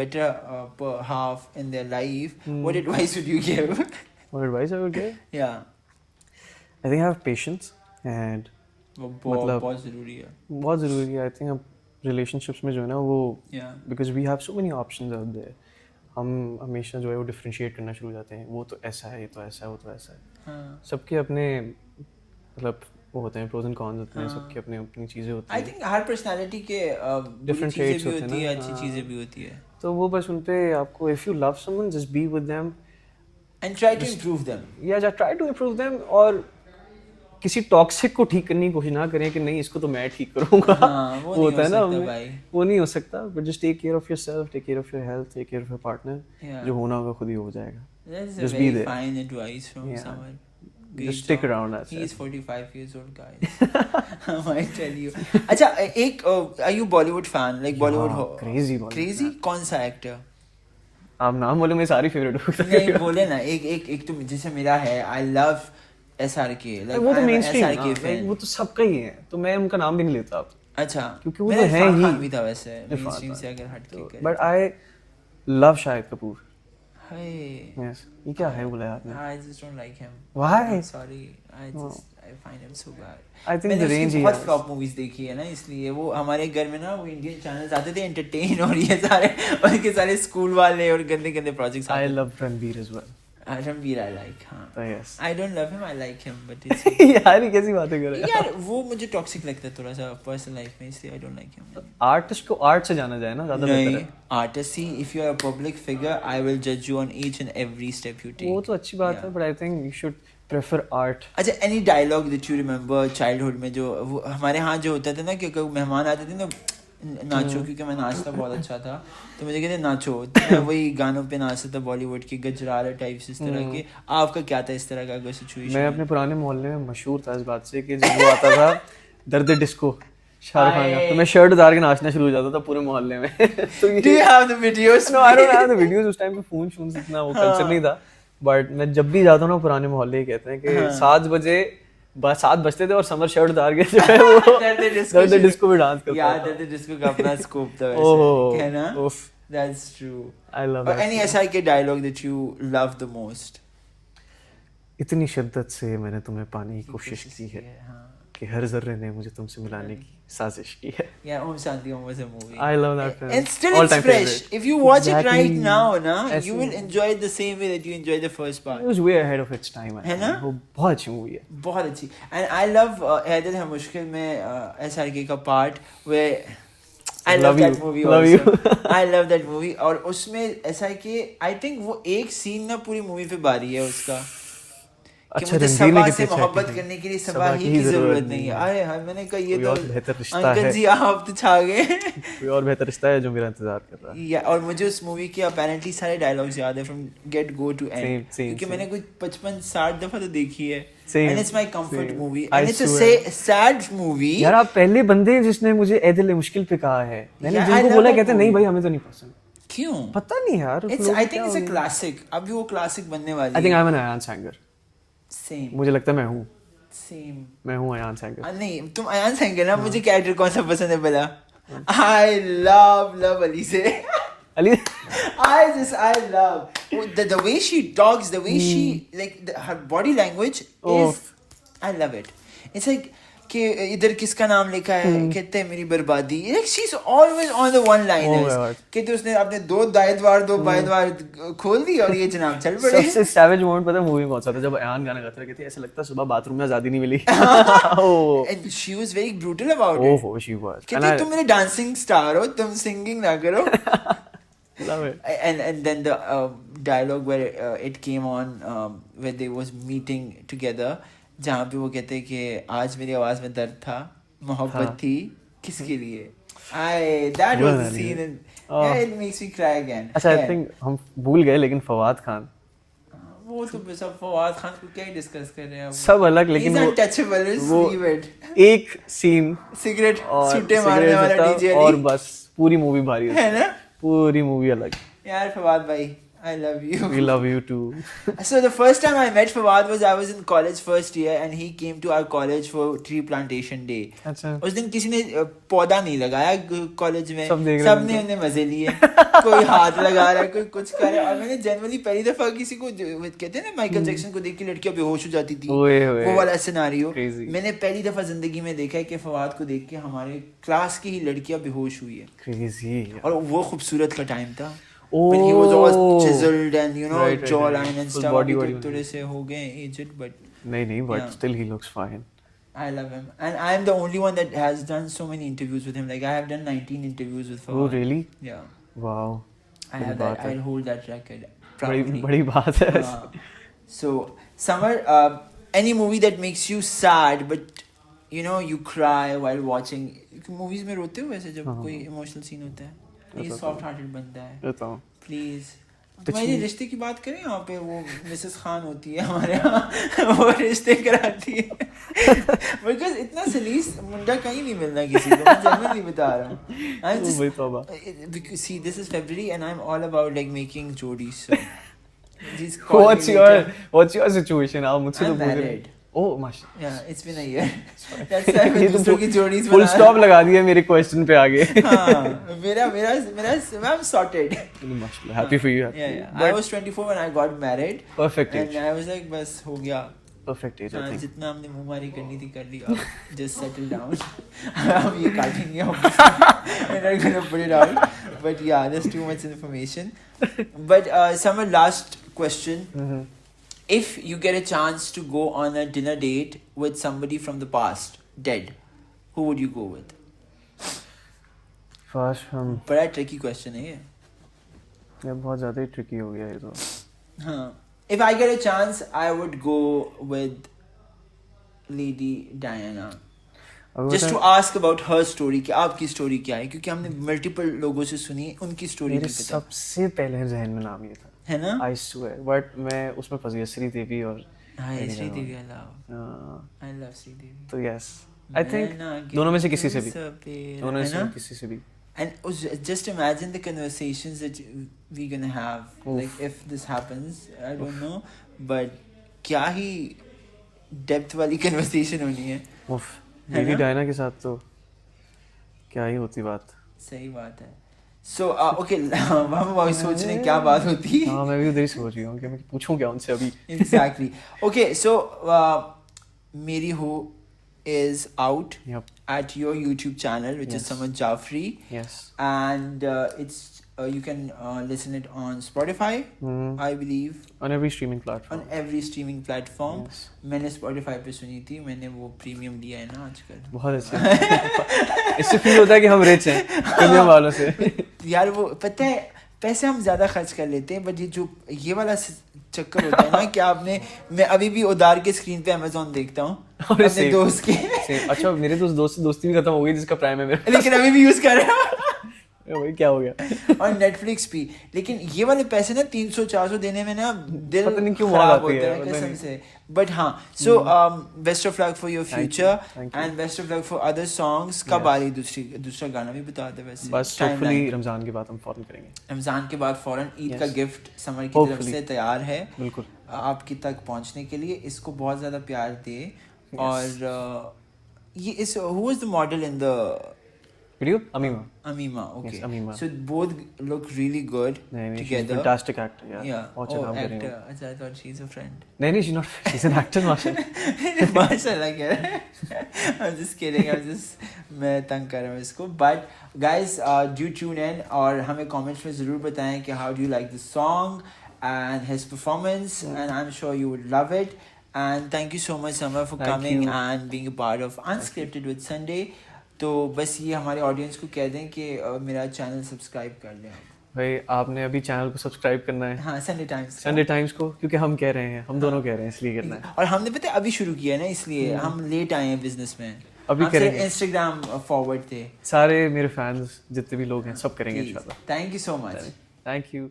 better per half in their life, what advice would you give? What advice I would give? Yeah. I think have patience and वो मतलब बहुत ज़रूरी है. बहुत ज़रूरी है. I think अब relationships में जो है ना वो Yeah. because we have so many options out there. हम हमेशा जो है वो differentiate करना शुरू हो जाते हैं. वो तो ऐसा है, ये तो ऐसा है, वो तो ऐसा है. हाँ. सबके अपने मतलब वो होते हैं pros and cons होते हैं. सबकी अपनी अपनी चीज़ें होती I हैं. think हर personality के Different चीज़ें traits भी होते हैं होती है, ना. अच्छी चीज़ें भी होती है. तो वो बस उन पे आपको if you love someone just be with them. And try to improve them. या just try to improve them और किसी टॉक्सिक को ठीक करने की कोशिश ना करें कि नहीं इसको तो मैं ठीक करूंगा. हाँ, वो नहीं होता है ना हो सकता भाई. वो नहीं हो सकता. But just take care of yourself, take care of your health, take care of your partner. Yeah. जो होना होगा खुद ही हो जाएगा. That's Just a be very there. fine advice from Yeah. someone. Just stick around. That's He is it. 45 years old, guys. I might tell you. अच्छा, एक are you Bollywood fan? Like Bollywood हाँ, crazy Bollywood Crazy? कौन सा actor? आप नाम बोले मेरी सारी फेवरेट हो नहीं बोले ना. एक तो जैसे मेरा है. I love SRK. Like वो तो I'm a main stream SRK fan. वो तो सबका ही है तो मैं उनका नाम भी नहीं लेता अब. अच्छा. क्योंकि वो मेरा तो है इरफान ही. खान भी था वैसे. इरफान Mainstream खान. से अगर हट के करें. But I love Shahid Kapoor. Hey. Yes. ये क्या है बोला आपने? I just don't like him. Why? I'm sorry. I find him so bad. I think मैंने the range उसकी he बहुत has. फ्लॉप मूवीज देखी है ना, इसलिए वो हमारे घर में ना वो इंडियन चैनल्स आते थे एंटरटेन और ये सारे उनके सारे स्कूल वाले और गंदे गंदे प्रोजेक्ट्स I आते. love Ranbir as well. Ranbir I like. हाँ. So yes. I don't love him. I like him, but it's यार ये कैसी बातें कर रहे हैं? यार वो मुझे टॉक्सिक लगता है थोड़ा सा पर्सनल लाइफ में, इसलिए I don't like him. Artist को आर्ट से जाना जाए ना ज्यादा बेहतर नहीं, है. artist see, if you are a public figure, I will judge you on each and every step you take. वो तो अच्छी बात Yeah. है but I think you should prefer art. अच्छा, any dialogue that you remember childhood में जो वो हमारे यहाँ जो होता था ना कि कोई मेहमान आते थे ना नाचो, क्योंकि मैं नाचता बहुत अच्छा था तो मुझे कहते नाचो, तो मैं वही गानों पे नाचता था बॉलीवुड के गजरारा टाइप्स इस तरह के. आपका क्या था इस तरह का कोई सिचुएशन? मैं अपने पुराने मोहल्ले में मशहूर था इस बात से कि जब वो आता था दर्द डिस्को शाहरुख खान का तो मैं शर्ट उतार के नाचना शुरू हो जाता था पूरे मोहल्ले में. तो Do you have the videos? No, I don't have the videos. उस टाइम पे फोन इतना वो कल्चर नहीं था. बट मैं जब भी जाता हूँ ना पुराने मोहल्ले ही कहते हैं कि 7 बजे 7 बजते थे और समर शर्ट उतार के जो है वो दर्द डिस्को में डांस करता यार था. दर्द डिस्को का अपना स्कोप था ओह, वैसे, है ना? उफ. That's true. I love Or that. any SRK dialogue that you love the most? इतनी शिद्दत से मैंने तुम्हें पाने की कोशिश की है हाँ. कि हर जर्रे ने मुझे तुमसे मिलाने की साजिश की है. Yeah, Om Shanti Om was a movie. I love that film. And still All it's time fresh. favorite. If you watch it Exactly. right now, na, ऐसे- you will enjoy it the same way that you enjoyed the first part. It was way ahead of its time. I है think. ना? वो बहुत अच्छी movie है. बहुत अच्छी. And I love Haider है मुश्किल में SRK का part where I love that movie Love also. you. I love that movie. और उसमें ऐसा है कि I think वो एक सीन ना पूरी मूवी पे बारी है उसका कि अच्छा, मुझे रणबीर ने सबा कितनी से अच्छी मोहब्बत acting करने के लिए सबा सबा ही की जरूरत नहीं है. अरे हाँ, मैंने कहा ये कोई तो और बेहतर रिश्ता अंकल है. जी आप तो छा गए. कोई और बेहतर रिश्ता है जो मेरा इंतजार कर रहा है. या और मुझे उस मूवी के अपेरेंटली सारे डायलॉग्स याद है from get go to end, Same, क्योंकि same. मैंने कुछ 55-60 दफा तो देखी है. Same, and it's my comfort same. Movie I and it's swear. A sad movie. यार आप पहले बंदे हैं जिसने मुझे ए दिल मुश्किल पे कहा है. मैंने Yeah, I जिनको love बोला that कहते नहीं movie. भाई हमें तो नहीं पसंद. क्यों? पता नहीं यार. It's I think it's a classic. अभी वो क्लासिक बनने वाली I think I am an Ayan Sanger. Same मुझे लगता है मैं हूँ. सेम. मैं हूँ अयान सैंगर. नहीं तुम अयान सैंगर ना. मुझे कैरेक्टर कौन सा पसंद है पता? आई लव अली से. Ali I love the way she talks, the way she her body language is. I love it. It's like कि इधर किसका नाम लिखा है, कहते हैं मेरी बर्बादी. Like she's always on the one liners. कहते उसने अपने 2 दाएं द्वार 2 बाएं द्वार खोल दी और ये जनाब चल पड़े. सबसे सैवेज मोमेंट पता है मूवी में कौन सा था? जब अयान गाना गाता कहती ऐसा लगता सुबह बाथरूम में आजादी नहीं मिली. And she was very brutal about it. ओहो she was. कहती तुम मेरे डांसिंग स्टार हो, तुम सिंगिंग ना करो. Love it. And then the dialogue where it came on where they was meeting together, जहाँ पे वो कहते हैं कि आज मेरी आवाज में दर्द था, मोहब्बत थी किसके लिए. That was the scene and yeah, it makes me cry again. अच्छा I think हम भूल गए लेकिन फवाद खान. वो तो सब फवाद खान को क्या ही डिस्कस कर रहे हैं अब. सब अलग लेकिन He's untouchable, वो leave it. एक सीन सिगरेट और सूटे मारने वाला सिगरेट डीजे और बस पूरी मूवी भारी है ना. पूरी मूवी अलग. यार फवाद भाई I love you. We love you too. So the first time I met Fawad was I was in college first year and he came to our college for tree plantation day. अच्छा. उस दिन किसी ने पौधा नहीं लगाया college में, सब देख रहे सबने उन्हें मजे लिए. कोई हाथ लगा रहा है, कोई कुछ कर रहा है. और मैंने जनरली पहली दफा किसी को कहते हैं ना माइकल जैक्सन को देख के लड़कियां बेहोश हो जाती थी, वो वाला सिनारियो मैंने पहली दफा जिंदगी में देखा है कि फवाद को देख के हमारे क्लास की ही लड़कियां बेहोश हुई है. Crazy. और वो खूबसूरत का टाइम था. Oh, when he was all chiseled and you know right, jawline right. and Full stuff. body, अभी थोड़े से हो गए aged, but नहीं, but yeah. still he looks fine. I love him, and I am the only one that has done so many interviews with him. Like I have done 19 interviews with Fawad. Oh really? Yeah. Wow. I have that. I'll hold that record. बड़ी बात है. So Summer, any movie that makes you sad, but you know you cry while watching. Movies में रोते हो वैसे जब कोई emotional scene होता है? ये सॉफ्ट हार्टेड बनता है. प्लीज तुम्हारे रिश्ते की बात करें. यहाँ पे वो मिसेस खान होती है हमारे यहाँ, वो रिश्ते कराती है. बिकॉज इतना सलीस मुंडा कहीं नहीं मिलना किसी को. मैं जनरली बता रहा हूँ. See this is February and I'm all about like making jodis. So what's your situation? आप मुझसे तो पूछ रहे. Oh, माशाल्लाह. Yeah, it's been a year. That's why मैं दूसरों की जोड़ीज फुल स्टॉप लगा दिया मेरे क्वेश्चन पे आगे. हाँ, मेरा I'm sorted. माशाल्लाह. Happy for you. Yeah. I was 24 when I got married. Perfect age. And I was like बस हो गया. Perfect age. I think. जितना हमने मुंहमारी करनी थी कर ली. Just settle down. हम ये काटेंगे. I'm not gonna put it out. But yeah, there's too much information. But Summer, last question. Mm-hmm. If you get a chance to go on a dinner date with somebody from the past, dead, who would you go with? First, बड़ा tricky question है ये. ये बहुत ज़्यादा ही tricky हो गया ये तो. हाँ. If I get a chance, I would go with Lady Diana. Just to ask about her story, कि आपकी story क्या है? क्योंकि हमने multiple लोगों से सुनी उनकी story. मेरे सबसे पहले ज़हन में नाम ये था. है ना? I swear, but मैं उसमें फंस गया. श्रीदेवी और श्रीदेवी I love श्रीदेवी. तो yes, I think दोनों में से किसी से भी. दोनों में से किसी से भी. And just imagine the conversations that we're gonna have. Like if this happens, I don't know, but क्या ही depth वाली conversation होनी है. उफ. लेडी डायना के साथ तो क्या ही होती बात. सही बात है. So okay, हम अभी सोच रहे हैं क्या बात होती है. हाँ, मैं भी उधर ही सोच रही हूँ कि मैं पूछूं क्या उनसे अभी. Exactly. Okay, so मेरी हो is out at your YouTube channel, which is Samad Jafri. Yes. And it's you can listen it on Spotify, I believe. On every streaming platform. On every streaming platform. Yes. मैंने Spotify पे सुनी थी. मैंने वो premium लिया है ना आजकल. बहुत अच्छा. इससे फील होता है कि हम रिच हैं प्रीमियम वालों से. यार वो पता है पैसे हम ज्यादा खर्च कर लेते हैं, बट ये वाला चक्कर होता है ना कि आपने, मैं अभी भी उधार के स्क्रीन पे Amazon देखता हूँ अपने दोस्त के. अच्छा, मेरे दोस्त से दोस्ती भी खत्म हो गई जिसका प्राइम है मेरा. लेकिन अभी भी यूज कर रहे हैं. वही क्या हो गया. और नेटफ्लिक्स भी. लेकिन ये वाले पैसे ना 300-400 देने में ना दिल पता नहीं क्यों खराब होता है कसम से. बट हाँ, so best of luck for your future and best of luck for other songs. कब आ रही दूसरा गाना भी बता दे वैसे. बस होपफुली रमजान के बाद हम फौरन करेंगे. रमजान के बाद फौरन. ईद का गिफ्ट समर की तरफ से तैयार है बिल्कुल आपकी तक पहुंचने के लिए. इसको बहुत ज्यादा प्यार दे. और ये इस who was the model in the video? Amima. Okay. Yes, Amima. So both look really good together. She's a fantastic actor. Yeah. Actor. I thought she's a friend. No, she's not. She's an actor, mashallah. Mashallah. I'm just kidding. मैं तंग कर रहा हूँ इसको. But guys, do tune in और हमें comments में ज़रूर बताएं कि how do you like the song and his performance, and I'm sure you would love it. And thank you so much, Samar, for coming and being a part of Unscripted with Sunday. तो बस ये हमारे audience को कह दें कि मेरा channel subscribe कर लें. भाई आपने अभी चैनल को सब्सक्राइब करना है. हाँ, संडे टाइम्स को, क्योंकि हम कह रहे हैं, हम दोनों कह रहे हैं, इसलिए करना है. और हमने पता है अभी शुरू किया है ना, इसलिए हम लेट आए हैं बिजनेस में. अभी करेंगे. इंस्टाग्राम फॉरवर्ड थे. सारे मेरे फैंस जितने भी लोग हैं सब करेंगे इंशाल्लाह. Thank you so much. Thank you.